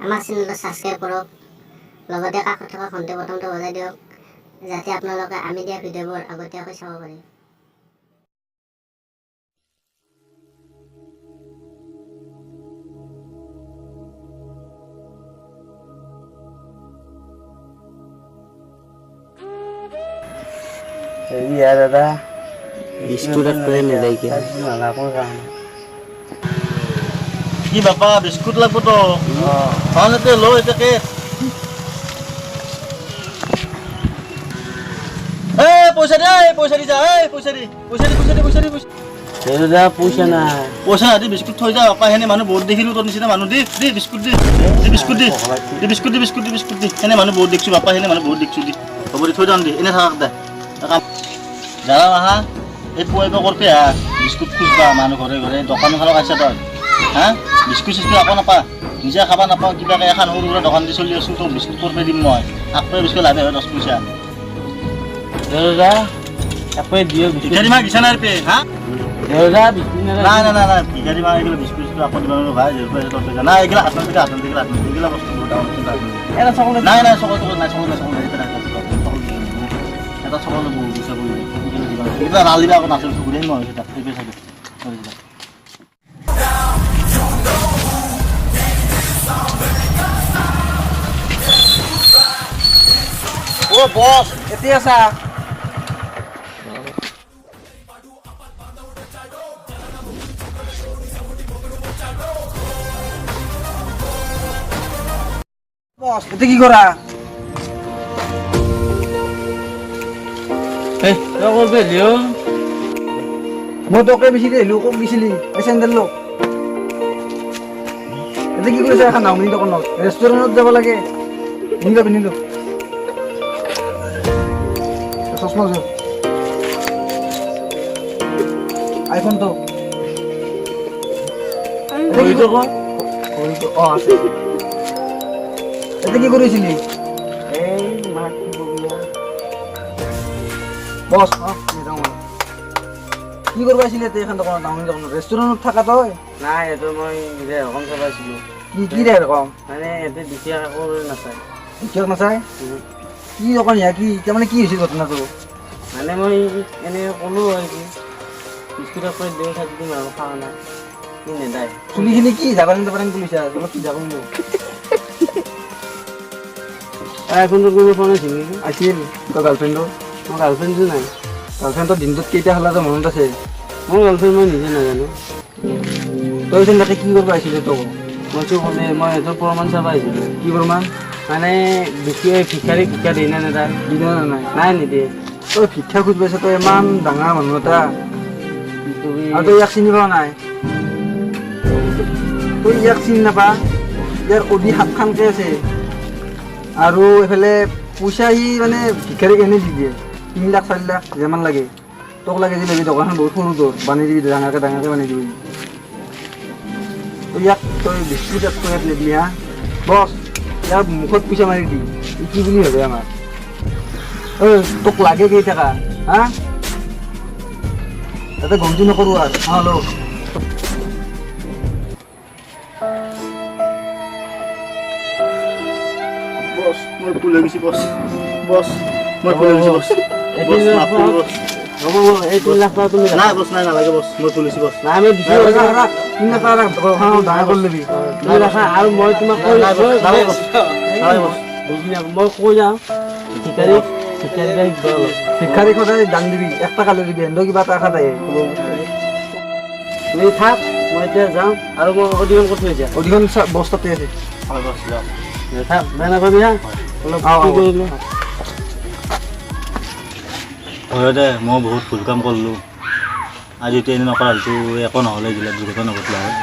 আমাৰ চেনেলটো ছাবস্ক্ৰাইব কৰক লগতে কাষত থকা ঘণ্টি বটনটো বজাই দিয়ক যাতে আপোনালোকে আমি দিয়া ভিডিঅ'বোৰ আগতীয়াকৈ চাব পাৰে। দাদা বিস্কুট এক প্লেট নিলাই কি কি বাপা বিস্কুট লাগব তো তাহলে লো এটাকে পয়সা দি যা পয়সা দি দাদা পইচা নাই পয়সা দি বিস্কুট থৈ যা বাপা হেনে মানুহ বহুত দেখিলো তোৰ নিচিনা মানুহ দি বিস্কুট দি বিস্কুট দি হেনে মানুহ বহুত দেখিছো বাপা হেনে মানুহ বহুত দেখিছো দি হ'ব দি থৈ যাম দি এনে থাকক দে যাৰা আহা এই পুৱাইব কৰতে হা বিস্কুট খুঁজবা মানুহ ঘৰে ঘৰে দোকান খালক আছে তই হা বিস্কুট চিস্কুট আকৌ নাপা নিজে খাবা নাপাওঁ কিবাকে এখন সৰু সুৰা দোকান দি চলি আছোঁ তোক বিস্কুট কৰপে দিম মই আকৌ বিস্কুট লাগে হয় 10 পইচা দাদা একবাৰ দিও ভিখাৰী মা গিছা নাই পে হা দাদা বিস্কুট নাই ভিখাৰী মা এগুলো বিস্কুট চিস্কুট আকৌ দিব ভাই না এগুলা হাতত এগুলা বস্তু এটা চকলে নাই চকল নাই এটা চকল বহু দিছে বলি এটা রালিবা আকৌ নাচল সুগুৰে নহয় এটা এই পেছাটো ও বস এতে আছা বস এতে কি করা এই তো করবে লিও মই তোকে বেছি দিলো কোক দিছিলি এই চেন্ডেল লো এতে কি কৰিছ এখন নামনি দোকানত ৰেষ্টুৰেণ্টত যাব লাগে নিলো চশমা যোৰ আইফোন তো আছে এতে কি কৰিছিলি এই মাছ বগিয়া বস কি কৰিব আহিছিলি এখন দোকানত নামনি দোকানত ৰেষ্টুৰেণ্টত থাকা তই নাই এটো মই নিজে ৰকম চলাইছিলো কি দে ৰকম মানে এতে দুখীয়া কাকো নাচায় কিয় নাচাই কি দোকান ইয়া কি তাৰমানে কি হৈছিল ঘটনাটো মানে মই এনে ক'লো আৰু কি বিস্কুট আকৌ দিওঁ থাকি দিম আৰু খাৱা নাই কি নেদায় চুলিখিনি কি জাবাৰেন তুলিছা অলপ কি জাবো আইফোনটো কোনো ফোন আছিল নেকি আছিল তোৰ গাৰ্লফ্ৰেণ্ডৰ মোৰ গাৰ্লফ্ৰেণ্ডটো নাই গাৰ্লফ্ৰেণ্ডৰ দিনটোত কেইটা খালা তোৰ মনত আছে মোৰ গাৰ্লফ্ৰেণ্ড মই নিজে নাজানো তই চোন তাকে কি কৰিব আহিছিলি তোক মইতো ক'লে মই সিহঁতৰ প্ৰমাণ চাব আহিছিলোঁ কি প্ৰমাণ মানে দুখীয়া ভিক্ষাৰী ভিক্ষা দিয়ে নে নেদায় দিনা নাই নাই নিদিয়ে তই ভিক্ষা খুজি পাইছ তই ইমান ডাঙৰ মানুহ এটা তুমি আৰু তই ইয়াক চিনি পোৱা নাই তই ইয়াক চিনি নাপা ইয়াৰ অধি হাতখানকে আছে আৰু এইফালে পইচা সি মানে ভিক্ষাৰীক এনে দি দিয়ে 3 লাখ 4 লাখ যিমান লাগে তোক লাগে যে ল'বি দোকানখন বহুত সৰু তোৰ বানি দিবি ডাঙৰকে বানি দিবি তই ইয়াক তই বিস্কুট এক পেকেট নিদিলি হা বছ ইয়াৰ মুখত পইচা মাৰি দি কি বুলি ভাবে আমাৰ তোক লাগে কেই টকা হা তাতে গন্তি নকৰোঁ আৰু হেল্ল' বস মই ভুল হৈ গৈছি বস মই ভুল হৈ গৈছি বস মাফ কৰি বস হ'ব এই 3 লাখ টকা তুমি নাই বস নাই নালাগে বস মই ভুল হৈছি বস নাই মই দিছোঁ ডাঙৰ কৰি ল'বি তুমি ৰাখা আৰু মই তোমাক কৈ নালাগে বস বুজি নাপাওঁ মই কৈ যাওঁ ভিক্ষাৰী ভিক্ষাৰীক সদায় দান দিবি 1 টকা লৈ দিবি এন্দো কিবা এটা আশা থাকে তুমি থাক মই এতিয়া যাওঁ আৰু মই অধিকম কৰি থৈ যাওঁ অধিকন বস্তাতে আছে হয় বস যাও থাক বেয়া নাপাবি হা অলপ আও, কি আও। কৰিলোঁ হয় দে মই বহুত ভুল কাম কৰিলোঁ আজি এতিয়া এনে নকৰা হ'লতো একো নহ'লে এইবিলাক দুৰ্ঘটনা নঘটলা হয়